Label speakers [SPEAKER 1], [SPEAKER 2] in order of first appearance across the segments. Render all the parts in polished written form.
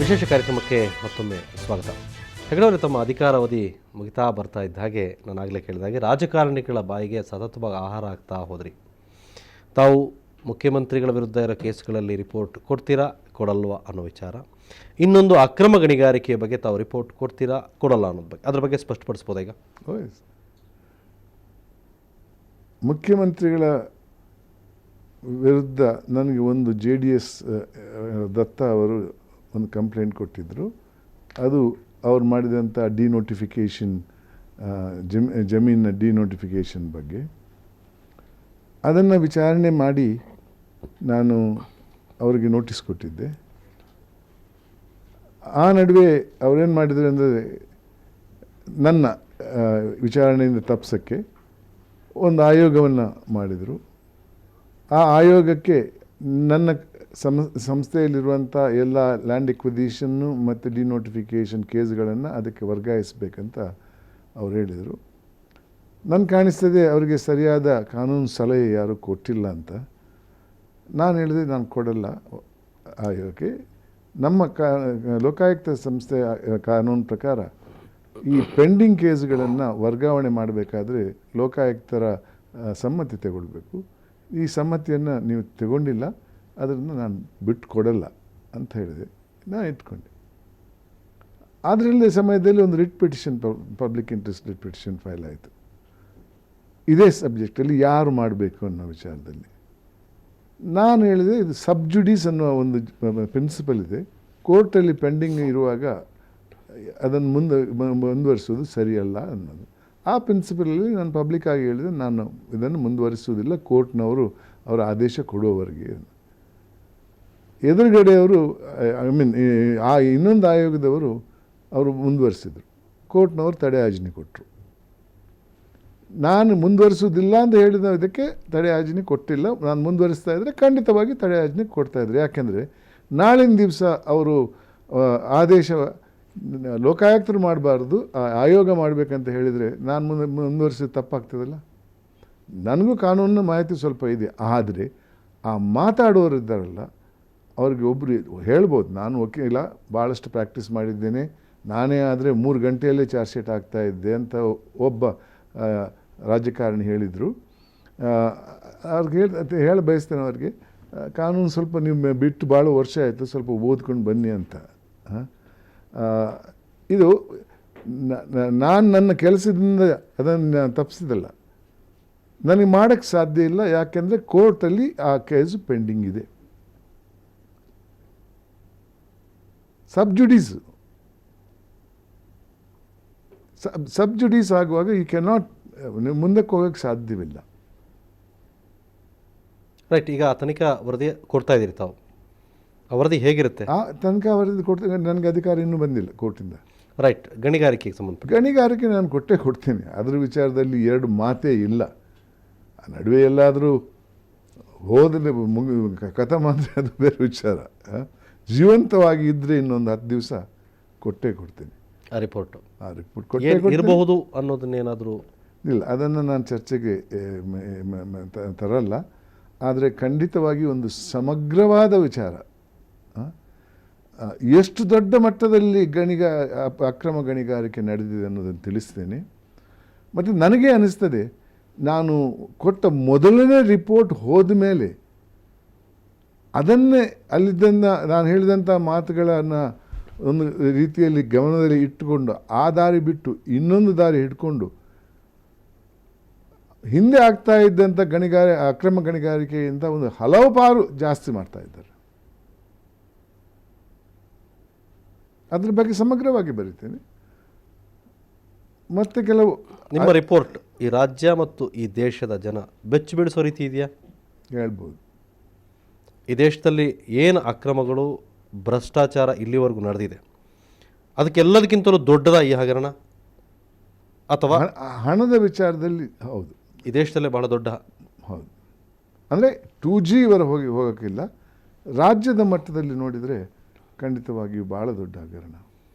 [SPEAKER 1] ವಿಶೇಷ ಕಾರ್ಯಕ್ರಮಕ್ಕೆ ಮತ್ತೊಮ್ಮೆ ಸ್ವಾಗತ. ಹೆಗಡೆಯವರು ತಮ್ಮ ಅಧಿಕಾರಾವಧಿ ಮುಗಿತಾ ಬರ್ತಾ ಇದ್ದ ಹಾಗೆ ನಾನಾಗಲೇ ಕೇಳಿದ ಹಾಗೆ ರಾಜಕಾರಣಿಗಳ ಬಾಯಿಗೆ ಸತತವಾಗಿ ಆಹಾರ ಆಗ್ತಾ ಹೋದ್ರಿ. ತಾವು ಮುಖ್ಯಮಂತ್ರಿಗಳ ವಿರುದ್ಧ ಇರೋ ಕೇಸ್ಗಳಲ್ಲಿ ರಿಪೋರ್ಟ್ ಕೊಡ್ತೀರಾ ಕೊಡಲ್ವಾ ಅನ್ನೋ ವಿಚಾರ, ಇನ್ನೊಂದು ಅಕ್ರಮ ಗಣಿಗಾರಿಕೆಯ ಬಗ್ಗೆ ತಾವು ರಿಪೋರ್ಟ್ ಕೊಡ್ತೀರಾ ಕೊಡಲ್ಲ ಅನ್ನೋದು ಬಗ್ಗೆ ಅದ್ರ ಬಗ್ಗೆ ಸ್ಪಷ್ಟಪಡಿಸ್ಬೋದಾ? ಈಗ
[SPEAKER 2] ಮುಖ್ಯಮಂತ್ರಿಗಳ ವಿರುದ್ಧ ನನಗೆ ಒಂದು JDS ದತ್ತ ಅವರು ಒಂದು ಕಂಪ್ಲೇಂಟ್ ಕೊಟ್ಟಿದ್ದರು. ಅದು ಅವ್ರು ಮಾಡಿದಂಥ ಡಿನೋಟಿಫಿಕೇಷನ್, ಜಮೀನಿನ ಡಿನೋಟಿಫಿಕೇಷನ್ ಬಗ್ಗೆ. ಅದನ್ನು ವಿಚಾರಣೆ ಮಾಡಿ ನಾನು ಅವರಿಗೆ ನೋಟಿಸ್ ಕೊಟ್ಟಿದ್ದೆ. ಆ ನಡುವೆ ಅವರೇನು ಮಾಡಿದರು ಅಂದರೆ, ನನ್ನ ವಿಚಾರಣೆಯಿಂದ ತಪ್ಪಿಸೋಕ್ಕೆ ಒಂದು ಆಯೋಗವನ್ನು ಮಾಡಿದರು. ಆ ಆಯೋಗಕ್ಕೆ ನನ್ನ ಸಂಸ್ಥೆಯಲ್ಲಿರುವಂಥ ಎಲ್ಲ ಲ್ಯಾಂಡ್ ಎಕ್ವಿಸಿಷನ್ನು ಮತ್ತು ಡಿನೋಟಿಫಿಕೇಷನ್ ಕೇಸ್ಗಳನ್ನು ಅದಕ್ಕೆ ವರ್ಗಾಯಿಸಬೇಕಂತ ಅವ್ರು ಹೇಳಿದರು. ನನಗೆ ಕಾಣಿಸ್ತದೆ ಅವರಿಗೆ ಸರಿಯಾದ ಕಾನೂನು ಸಲಹೆ ಯಾರೂ ಕೊಟ್ಟಿಲ್ಲ ಅಂತ. ನಾನು ಹೇಳಿದೆ, ನಾನು ಕೊಡಲ್ಲ ಆಯೋಗಕ್ಕೆ. ನಮ್ಮ ಲೋಕಾಯುಕ್ತ ಸಂಸ್ಥೆಯ ಕಾನೂನು ಪ್ರಕಾರ ಈ ಪೆಂಡಿಂಗ್ ಕೇಸ್ಗಳನ್ನು ವರ್ಗಾವಣೆ ಮಾಡಬೇಕಾದ್ರೆ ಲೋಕಾಯುಕ್ತರ ಸಮ್ಮತಿ ತಗೊಳ್ಬೇಕು. ಈ ಸಮ್ಮತಿಯನ್ನು ನೀವು ತಗೊಂಡಿಲ್ಲ, ಅದನ್ನು ನಾನು ಬಿಟ್ಟು ಕೊಡಲ್ಲ ಅಂತ ಹೇಳಿದೆ. ನಾನು ಇಟ್ಕೊಂಡೆ. ಅದರಲ್ಲೇ ಸಮಯದಲ್ಲಿ ಒಂದು writ petition, public interest writ petition file ಆಯಿತು ಇದೇ ಸಬ್ಜೆಕ್ಟಲ್ಲಿ, ಯಾರು ಮಾಡಬೇಕು ಅನ್ನೋ ವಿಚಾರದಲ್ಲಿ. ನಾನು ಹೇಳಿದೆ, ಇದು ಸಬ್ಜುಡಿಸ್ ಅನ್ನೋ ಒಂದು ಪ್ರಿನ್ಸಿಪಲ್ ಇದೆ. ಕೋರ್ಟಲ್ಲಿ ಪೆಂಡಿಂಗ್ ಇರುವಾಗ ಅದನ್ನು ಮುಂದುವರಿಸೋದು ಸರಿಯಲ್ಲ ಅನ್ನೋದು. ಆ ಪ್ರಿನ್ಸಿಪಲಲ್ಲಿ ನಾನು ಪಬ್ಲಿಕ್ಕಾಗಿ ಹೇಳಿದೆ, ನಾನು ಇದನ್ನು ಮುಂದುವರಿಸುವುದಿಲ್ಲ ಕೋರ್ಟ್ನವರು ಅವರ ಆದೇಶ ಕೊಡುವವರೆಗೆ. ಎದುರುಗಡೆಯವರು ಆ ಇನ್ನೊಂದು ಆಯೋಗದವರು ಅವರು ಮುಂದುವರಿಸಿದರು. ಕೋರ್ಟ್ನವರು ತಡೆ ಆಜ್ಞೆ ಕೊಟ್ಟರು. ನಾನು ಮುಂದುವರಿಸೋದಿಲ್ಲ ಅಂತ ಹೇಳಿದ ಇದಕ್ಕೆ ತಡೆ ಆಜ್ಞೆ ಕೊಟ್ಟಿಲ್ಲ. ನಾನು ಮುಂದುವರಿಸ್ತಾ ಇದ್ದರೆ ಖಂಡಿತವಾಗಿ ತಡೆ ಆಜ್ಞೆ ಕೊಡ್ತಾಯಿದ್ರು. ಯಾಕೆಂದರೆ ನಾಳಿನ ದಿವಸ ಅವರು ಆದೇಶ ಲೋಕಾಯುಕ್ತರು ಮಾಡಬಾರ್ದು, ಆಯೋಗ ಮಾಡಬೇಕಂತ ಹೇಳಿದರೆ ನಾನು ಮುಂದುವರಿಸಿದ ತಪ್ಪಾಗ್ತದಲ್ಲ. ನನಗೂ ಕಾನೂನಿನ ಮಾಹಿತಿ ಸ್ವಲ್ಪ ಇದೆ. ಆದರೆ ಆ ಮಾತಾಡೋರು ಇದ್ದಾರಲ್ಲ, ಅವ್ರಿಗೆ ಒಬ್ಬರು ಹೇಳ್ಬೋದು, ನಾನು ವಕೀಲ, ಭಾಳಷ್ಟು ಪ್ರಾಕ್ಟೀಸ್ ಮಾಡಿದ್ದೇನೆ, ನಾನೇ ಆದರೆ 3 ಗಂಟೆಯಲ್ಲೇ ಚಾರ್ಜ್ ಶೀಟ್ ಆಗ್ತಾಯಿದ್ದೆ ಅಂತ ಒಬ್ಬ ರಾಜಕಾರಣಿ ಹೇಳಿದರು. ಅವ್ರಿಗೆ ಹೇಳ ಬಯಸ್ತೇನೆ ಅವ್ರಿಗೆ, ಕಾನೂನು ಸ್ವಲ್ಪ ನೀವು ಬಿಟ್ಟು ಭಾಳ ವರ್ಷ ಆಯಿತು, ಸ್ವಲ್ಪ ಓದ್ಕೊಂಡು ಬನ್ನಿ ಅಂತ. ಇದು ನಾನು ನನ್ನ ಕೆಲಸದಿಂದ ಅದನ್ನು ತಪ್ಪಿಸಿದಲ್ಲ, ನನಗೆ ಮಾಡೋಕ್ಕೆ ಸಾಧ್ಯ ಇಲ್ಲ. ಯಾಕೆಂದರೆ ಕೋರ್ಟಲ್ಲಿ ಆ ಕೇಸು ಪೆಂಡಿಂಗ್ ಇದೆ. ಸಬ್ಜುಡೀಸ್ ಆಗುವಾಗ ಈ ಕೆನಾಟ್ ಮುಂದಕ್ಕೆ ಹೋಗೋಕ್ಕೆ ಸಾಧ್ಯವಿಲ್ಲ.
[SPEAKER 1] ರೈಟ್. ಈಗ ತನಿಖಾ ವರದಿ ಕೊಡ್ತಾ ಇದ್ದೀರಿ ತಾವು, ಆ ವರದಿ ಹೇಗಿರುತ್ತೆ?
[SPEAKER 2] ಆ ತನಿಖಾ ವರದಿ ಕೊಡ್ತೀನಿ. ನನಗೆ ಅಧಿಕಾರ ಇನ್ನೂ ಬಂದಿಲ್ಲ ಕೋರ್ಟಿಂದ.
[SPEAKER 1] ರೈಟ್. ಗಣಿಗಾರಿಕೆಗೆ ಸಂಬಂಧಪಟ್ಟ
[SPEAKER 2] ಗಣಿಗಾರಿಕೆ ನಾನು ಕೊಡ್ತೀನಿ. ಅದರ ವಿಚಾರದಲ್ಲಿ 2 ಮಾತೇ ಇಲ್ಲ. ಆ ನಡುವೆ ಎಲ್ಲಾದರೂ ಹೋದರೆ ಕಥ ಮಾತ್ರ, ಅದು ಬೇರೆ ವಿಚಾರ. ಜೀವಂತವಾಗಿ ಇದ್ದರೆ ಇನ್ನೊಂದು 10 ದಿವಸ ಕೊಡ್ತೀನಿ
[SPEAKER 1] ಆ ರಿಪೋರ್ಟ್
[SPEAKER 2] ಕೊಟ್ಟೇ
[SPEAKER 1] ಇರಬಹುದು ಅನ್ನೋದನ್ನೇನಾದರೂ
[SPEAKER 2] ಇಲ್ಲ, ಅದನ್ನು ನಾನು ಚರ್ಚೆಗೆ ತರಲ್ಲ. ಆದರೆ ಖಂಡಿತವಾಗಿ ಒಂದು ಸಮಗ್ರವಾದ ವಿಚಾರ, ಎಷ್ಟು ದೊಡ್ಡ ಮಟ್ಟದಲ್ಲಿ ಅಕ್ರಮ ಗಣಿಗಾರಿಕೆ ನಡೆದಿದೆ ಅನ್ನೋದನ್ನು ತಿಳಿಸ್ತೇನೆ. ಮತ್ತು ನನಗೆ ಅನ್ನಿಸ್ತದೆ, ನಾನು ಕೊಟ್ಟ ಮೊದಲನೇ ರಿಪೋರ್ಟ್ ಹೋದ ಮೇಲೆ ಅದನ್ನೇ ಅಲ್ಲಿದ್ದಂಥ ನಾನು ಹೇಳಿದಂಥ ಮಾತುಗಳನ್ನು ಒಂದು ರೀತಿಯಲ್ಲಿ ಗಮನದಲ್ಲಿ ಇಟ್ಟುಕೊಂಡು ಆ ದಾರಿ ಬಿಟ್ಟು ಇನ್ನೊಂದು ದಾರಿ ಹಿಡ್ಕೊಂಡು ಹಿಂದೆ ಆಗ್ತಾ ಇದ್ದಂಥ ಅಕ್ರಮ ಗಣಿಗಾರಿಕೆಯಿಂದ ಒಂದು ಹಲವು ಪಾರು ಜಾಸ್ತಿ ಮಾಡ್ತಾ ಇದ್ದಾರೆ. ಅದ್ರ ಬಗ್ಗೆ ಸಮಗ್ರವಾಗಿ ಬರೀತೇನೆ. ಮತ್ತು ಕೆಲವು
[SPEAKER 1] ನಿಮ್ಮ ರಿಪೋರ್ಟ್ ಈ ರಾಜ್ಯ ಮತ್ತು ಈ ದೇಶದ ಜನ ಬೆಚ್ಚಿ ಬೀಳಿಸೋ ರೀತಿ ಇದೆಯಾ?
[SPEAKER 2] ಹೇಳ್ಬೋದು.
[SPEAKER 1] ಈ ದೇಶದಲ್ಲಿ ಏನು ಅಕ್ರಮಗಳು, ಭ್ರಷ್ಟಾಚಾರ ಇಲ್ಲಿವರೆಗೂ ನಡೆದಿದೆ, ಅದಕ್ಕೆಲ್ಲದಕ್ಕಿಂತಲೂ ದೊಡ್ಡದ ಈ ಹಗರಣ? ಅಥವಾ
[SPEAKER 2] ಹಣದ ವಿಚಾರದಲ್ಲಿ ಹೌದು,
[SPEAKER 1] ಈ ದೇಶದಲ್ಲೇ ಬಹಳ ದೊಡ್ಡ.
[SPEAKER 2] ಹೌದು. ಅಂದರೆ 2G ಹೋಗೋಕ್ಕಿಲ್ಲ. ರಾಜ್ಯದ ಮಟ್ಟದಲ್ಲಿ ನೋಡಿದರೆ ಖಂಡಿತವಾಗಿಯೂ ಭಾಳ ದೊಡ್ಡ ಹಗರಣ.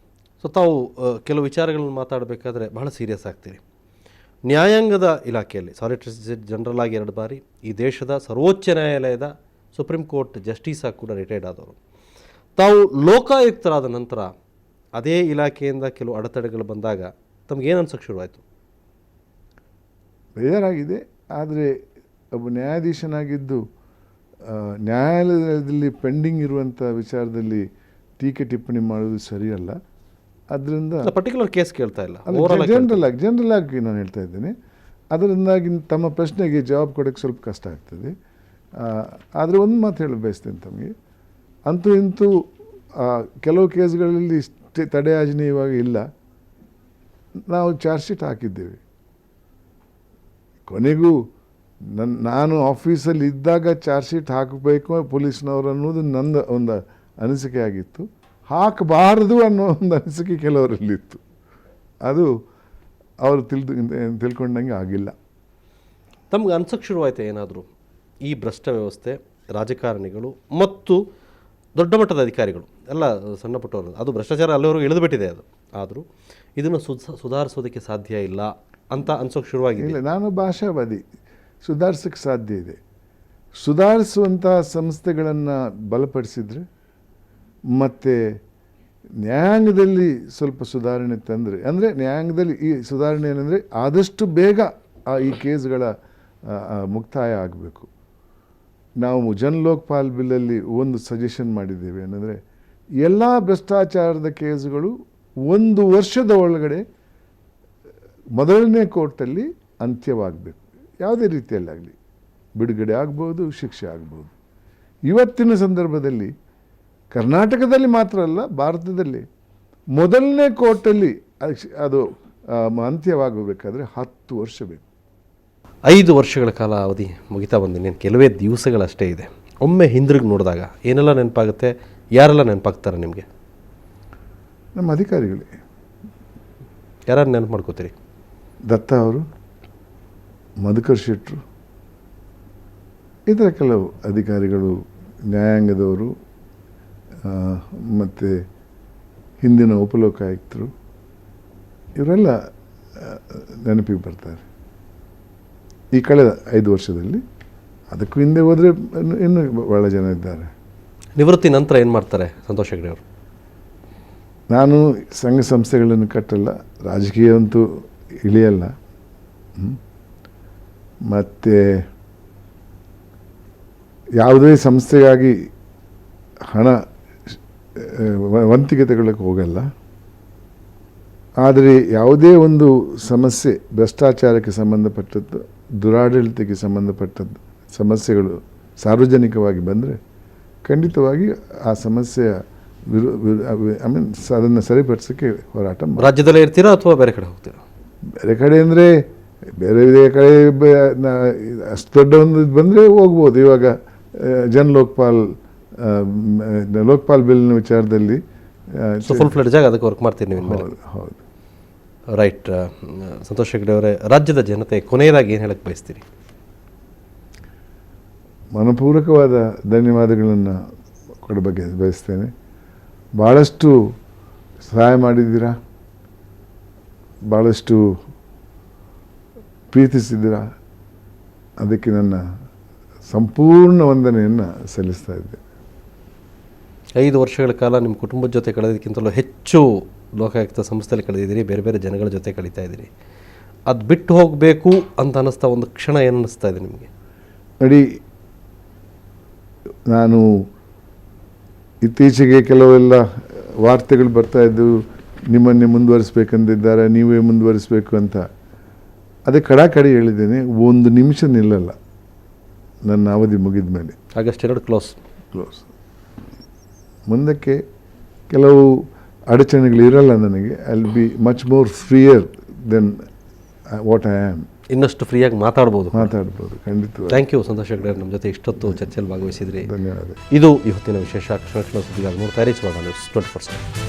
[SPEAKER 1] ಸೊ ತಾವು ಕೆಲವು ವಿಚಾರಗಳನ್ನು ಮಾತಾಡಬೇಕಾದ್ರೆ ಬಹಳ ಸೀರಿಯಸ್ ಆಗ್ತೀರಿ. ನ್ಯಾಯಾಂಗದ ಇಲಾಖೆಯಲ್ಲಿ ಸಾಲಿಸಿಟರ್ ಜನರಲ್ ಆಗಿ 2 ಬಾರಿ, ಈ ದೇಶದ ಸರ್ವೋಚ್ಚ ನ್ಯಾಯಾಲಯದ ಸುಪ್ರೀಂ ಕೋರ್ಟ್ ಜಸ್ಟಿಸ್ ಆಗಿ ಕೂಡ ರಿಟೈರ್ಡ್ ಆದವರು. ತಾವು ಲೋಕಾಯುಕ್ತರಾದ ನಂತರ ಅದೇ ಇಲಾಖೆಯಿಂದ ಕೆಲವು ಅಡೆತಡೆಗಳು ಬಂದಾಗ ತಮಗೇನು ಅನ್ಸೋಕ್ಕೆ ಶುರುವಾಯಿತು?
[SPEAKER 2] ಬೇಜಾರಾಗಿದೆ. ಆದರೆ ಒಬ್ಬ ನ್ಯಾಯಾಧೀಶನಾಗಿದ್ದು ನ್ಯಾಯಾಲಯದಲ್ಲಿ ಪೆಂಡಿಂಗ್ ಇರುವಂಥ ವಿಚಾರದಲ್ಲಿ ಟೀಕೆ ಟಿಪ್ಪಣಿ ಮಾಡೋದು ಸರಿಯಲ್ಲ. ಅದರಿಂದ
[SPEAKER 1] ಪರ್ಟಿಕ್ಯುಲರ್ ಕೇಸ್ ಕೇಳ್ತಾ ಇಲ್ಲ,
[SPEAKER 2] ಜನರಲ್ ಆಗಿ ನಾನು ಹೇಳ್ತಾ ಇದ್ದೇನೆ. ಅದರಿಂದಾಗಿ ತಮ್ಮ ಪ್ರಶ್ನೆಗೆ ಜವಾಬ್ ಕೊಡೋಕ್ಕೆ ಸ್ವಲ್ಪ ಕಷ್ಟ ಆಗ್ತದೆ. ಆದರೆ ಒಂದು ಮಾತು ಹೇಳಿ ಬಯಸ್ತೇನೆ ತಮಗೆ, ಅಂತೂ ಇಂತೂ ಕೆಲವು ಕೇಸ್ಗಳಲ್ಲಿ ತಡೆಯಾಜ್ಞೆ ಇವಾಗ ಇಲ್ಲ. ನಾವು ಚಾರ್ಜ್ ಶೀಟ್ ಹಾಕಿದ್ದೇವೆ. ಕೊನೆಗೂ ನಾನು ಆಫೀಸಲ್ಲಿ ಇದ್ದಾಗ ಚಾರ್ಜ್ ಶೀಟ್ ಹಾಕಬೇಕು ಪೊಲೀಸ್ನವರು ಅನ್ನೋದು ನಂದು ಒಂದು ಅನಿಸಿಕೆ ಆಗಿತ್ತು. ಹಾಕಬಾರದು ಅನ್ನೋ ಒಂದು ಅನಿಸಿಕೆ ಕೆಲವರಲ್ಲಿತ್ತು. ಅದು ಅವರು ತಿಳ್ಕೊಂಡಂಗೆ ಆಗಿಲ್ಲ.
[SPEAKER 1] ತಮ್ಗೆ ಅನ್ಸೋಕ್ಕೆ ಶುರುವಾಯಿತು ಏನಾದರೂ ಈ ಭ್ರಷ್ಟ ವ್ಯವಸ್ಥೆ, ರಾಜಕಾರಣಿಗಳು ಮತ್ತು ದೊಡ್ಡ ಮಟ್ಟದ ಅಧಿಕಾರಿಗಳು ಎಲ್ಲ ಸಣ್ಣ ಪುಟ್ಟವರು, ಅದು ಭ್ರಷ್ಟಾಚಾರ ಅಲ್ಲಿವರೆಗೂ ಇಳಿದುಬಿಟ್ಟಿದೆ, ಅದು ಆದರೂ ಇದನ್ನು ಸುಧಾರಿಸೋದಕ್ಕೆ ಸಾಧ್ಯ ಇಲ್ಲ ಅಂತ ಅನ್ಸೋಕ್ಕೆ ಶುರುವಾಗಿದೆ?
[SPEAKER 2] ಇಲ್ಲ, ನಾನು ಭಾಷಾವಾದಿ. ಸುಧಾರಿಸೋಕ್ಕೆ ಸಾಧ್ಯ ಇದೆ. ಸುಧಾರಿಸುವಂಥ ಸಂಸ್ಥೆಗಳನ್ನು ಬಲಪಡಿಸಿದರೆ ಮತ್ತು ನ್ಯಾಯಾಂಗದಲ್ಲಿ ಸ್ವಲ್ಪ ಸುಧಾರಣೆ ತಂದರೆ, ಅಂದರೆ ನ್ಯಾಯಾಂಗದಲ್ಲಿ ಈ ಸುಧಾರಣೆ ಏನಂದರೆ ಆದಷ್ಟು ಬೇಗ ಈ ಕೇಸ್ಗಳ ಮುಕ್ತಾಯ ಆಗಬೇಕು. ನಾವು ಜನ್ ಲೋಕಪಾಲ್ ಬಿಲ್ಲಲ್ಲಿ ಒಂದು ಸಜೆಷನ್ ಮಾಡಿದ್ದೇವೆ, ಏನಂದರೆ ಎಲ್ಲ ಭ್ರಷ್ಟಾಚಾರದ ಕೇಸುಗಳು 1 ವರ್ಷದ ಒಳಗಡೆ ಮೊದಲನೇ ಕೋರ್ಟಲ್ಲಿ ಅಂತ್ಯವಾಗಬೇಕು. ಯಾವುದೇ ರೀತಿಯಲ್ಲಾಗಲಿ ಬಿಡುಗಡೆ ಆಗ್ಬೋದು, ಶಿಕ್ಷೆ ಆಗ್ಬೋದು. ಇವತ್ತಿನ ಸಂದರ್ಭದಲ್ಲಿ ಕರ್ನಾಟಕದಲ್ಲಿ ಮಾತ್ರ ಅಲ್ಲ, ಭಾರತದಲ್ಲಿ ಮೊದಲನೇ ಕೋರ್ಟಲ್ಲಿ ಅದು ಅಂತ್ಯವಾಗಬೇಕಾದ್ರೆ 10 ವರ್ಷ ಬೇಕು.
[SPEAKER 1] 5 ವರ್ಷಗಳ ಕಾಲ ಅವಧಿ ಮುಗಿತಾ ಬಂದಿನಿ, ಕೆಲವೇ ದಿವಸಗಳಷ್ಟೇ ಇದೆ. ಒಮ್ಮೆ ಹಿಂದಿರುಗಿ ನೋಡಿದಾಗ ಏನೆಲ್ಲ ನೆನಪಾಗುತ್ತೆ? ಯಾರೆಲ್ಲ ನೆನಪಾಗ್ತಾರೆ ನಿಮಗೆ?
[SPEAKER 2] ನಮ್ಮ ಅಧಿಕಾರಿಗಳೇ.
[SPEAKER 1] ಯಾರು ನೆನಪು ಮಾಡ್ಕೋತೀರಿ?
[SPEAKER 2] ದತ್ತ ಅವರು, ಮಧುಕರ್ ಶೆಟ್ಟರು, ಇತರ ಕೆಲವು ಅಧಿಕಾರಿಗಳು, ನ್ಯಾಯಾಂಗದವರು, ಮತ್ತು ಹಿಂದಿನ ಉಪಲೋಕಾಯುಕ್ತರು, ಇವರೆಲ್ಲ ನೆನಪಿಗೆ ಬರ್ತಾರೆ ಈ ಕಳೆದ 5 ವರ್ಷದಲ್ಲಿ. ಅದಕ್ಕೂ ಹಿಂದೆ ಹೋದರೆ ಇನ್ನೂ ಭಾಳ ಜನ ಇದ್ದಾರೆ.
[SPEAKER 1] ನಿವೃತ್ತಿ ನಂತರ ಏನು ಮಾಡ್ತಾರೆ ಸಂತೋಷ್ ಹೆಗ್ಡೆ ಅವರು?
[SPEAKER 2] ನಾನು ಸಂಘ ಸಂಸ್ಥೆಗಳನ್ನು ಕಟ್ಟಲ್ಲ, ರಾಜಕೀಯ ಅಂತೂ ಇಳಿಯಲ್ಲ. ಮತ್ತು ಯಾವುದೇ ಸಂಸ್ಥೆಗಾಗಿ ಹಣ ವಂತಿಗೆ ತಗೊಳ್ಳೋಕ್ಕೆ ಹೋಗಲ್ಲ. ಆದರೆ ಯಾವುದೇ ಒಂದು ಸಮಸ್ಯೆ, ಭ್ರಷ್ಟಾಚಾರಕ್ಕೆ ಸಂಬಂಧಪಟ್ಟದ್ದು, ದುರಾಡಳಿತಕ್ಕೆ ಸಂಬಂಧಪಟ್ಟದ್ದು ಸಮಸ್ಯೆಗಳು ಸಾರ್ವಜನಿಕವಾಗಿ ಬಂದರೆ ಖಂಡಿತವಾಗಿ ಆ ಸಮಸ್ಯೆಯ ಅದನ್ನು ಸರಿಪಡಿಸೋಕ್ಕೆ ಹೋರಾಟ.
[SPEAKER 1] ರಾಜ್ಯದಲ್ಲೇ ಇರ್ತೀರಾ ಅಥವಾ ಬೇರೆ ಕಡೆ ಹೋಗ್ತೀರಾ?
[SPEAKER 2] ಬೇರೆ ಕಡೆ ಅಂದರೆ ಬೇರೆ ಕಡೆ ಅಷ್ಟು ದೊಡ್ಡ ಒಂದು ಬಂದರೆ ಹೋಗ್ಬೋದು. ಇವಾಗ ಜನ್ ಲೋಕಪಾಲ್ ಬಿಲ್ನ ವಿಚಾರದಲ್ಲಿ
[SPEAKER 1] ಫುಲ್ ಫ್ಲೆಡ್ಜ್ ಆಗಿ ಅದಕ್ಕೆ ವರ್ಕ್ ಮಾಡ್ತೀನಿ ನೀವು?
[SPEAKER 2] ಹೌದು.
[SPEAKER 1] ರೈಟ್. ಸಂತೋಷ್ ಹೆಗ್ಡೆ ಅವರೇ, ರಾಜ್ಯದ ಜನತೆ ಕೊನೆಯದಾಗಿ ಏನು ಹೇಳಕ್ಕೆ ಬಯಸ್ತೀರಿ?
[SPEAKER 2] ಮನಪೂರ್ವಕವಾದ ಧನ್ಯವಾದಗಳನ್ನು ಕೊಡಬೇಕು ಬಯಸ್ತೇನೆ. ಭಾಳಷ್ಟು ಸಹಾಯ ಮಾಡಿದ್ದೀರಾ, ಭಾಳಷ್ಟು ಪ್ರೀತಿಸಿದ್ದೀರಾ. ಅದಕ್ಕೆ ನನ್ನ ಸಂಪೂರ್ಣ ವಂದನೆಯನ್ನು ಸಲ್ಲಿಸ್ತಾ ಇದ್ದೆ.
[SPEAKER 1] 5 ವರ್ಷಗಳ ಕಾಲ ನಿಮ್ಮ ಕುಟುಂಬದ ಜೊತೆ ಕಳೆದಕ್ಕಿಂತಲೂ ಹೆಚ್ಚು ಲೋಕಾಯುಕ್ತ ಸಂಸ್ಥೆಯಲ್ಲಿ ಕಳೆದಿದ್ದೀರಿ, ಬೇರೆ ಬೇರೆ ಜನಗಳ ಜೊತೆ ಕಳೀತಾ ಇದ್ದೀರಿ. ಅದು ಬಿಟ್ಟು ಹೋಗಬೇಕು ಅಂತ ಅನ್ನಿಸ್ತಾ ಒಂದು ಕ್ಷಣ ಏನು ಅನ್ನಿಸ್ತಾ ಇದೆ ನಿಮಗೆ?
[SPEAKER 2] ನೋಡಿ, ನಾನು ಇತ್ತೀಚೆಗೆ ಕೆಲವೆಲ್ಲ ವಾರ್ತೆಗಳು ಬರ್ತಾಯಿದ್ದು, ನಿಮ್ಮನ್ನೇ ಮುಂದುವರಿಸ್ಬೇಕಂತಿದ್ದಾರೆ, ನೀವೇ ಮುಂದುವರಿಸಬೇಕು ಅಂತ. ಅದೇ ಕಡಾಕಡಿ ಹೇಳಿದ್ದೇನೆ, 1 ನಿಮಿಷ ನಿಲ್ಲಲ್ಲ. ನನ್ನ ಅವಧಿ ಮುಗಿದ ಮೇಲೆ
[SPEAKER 1] ಆಗಸ್ಟ್ 2 ಕ್ಲೋಸ್. ಮುಂದಕ್ಕೆ
[SPEAKER 2] ಕೆಲವು ಅಡಚಣೆಗಳಿರಲ್ಲ ನನಗೆ. I will be much more freer then what I am.
[SPEAKER 1] ಇನ್ನಷ್ಟು ಫ್ರೀಯಾಗಿ ಮಾತಾಡ್ಬೋದು
[SPEAKER 2] ಖಂಡಿತ.
[SPEAKER 1] ಥ್ಯಾಂಕ್ ಯು ಸಂತೋಷ್ ಹೆಗ್ಡೆ, ನಮ್ಮ ಜೊತೆ ಇಷ್ಟೊತ್ತು ಚರ್ಚೆಯಲ್ಲಿ ಭಾಗವಹಿಸಿದ್ರಿ.
[SPEAKER 2] ಧನ್ಯವಾದ.
[SPEAKER 1] ಇದು ಇವತ್ತಿನ ವಿಶೇಷ ಕ್ಷಣ ಸುದ್ದಿಗಾಗಿ ನೋಡ್ತಾ ಇರಿ ಸುವರ್ಣ ನ್ಯೂಸ್ 24/7.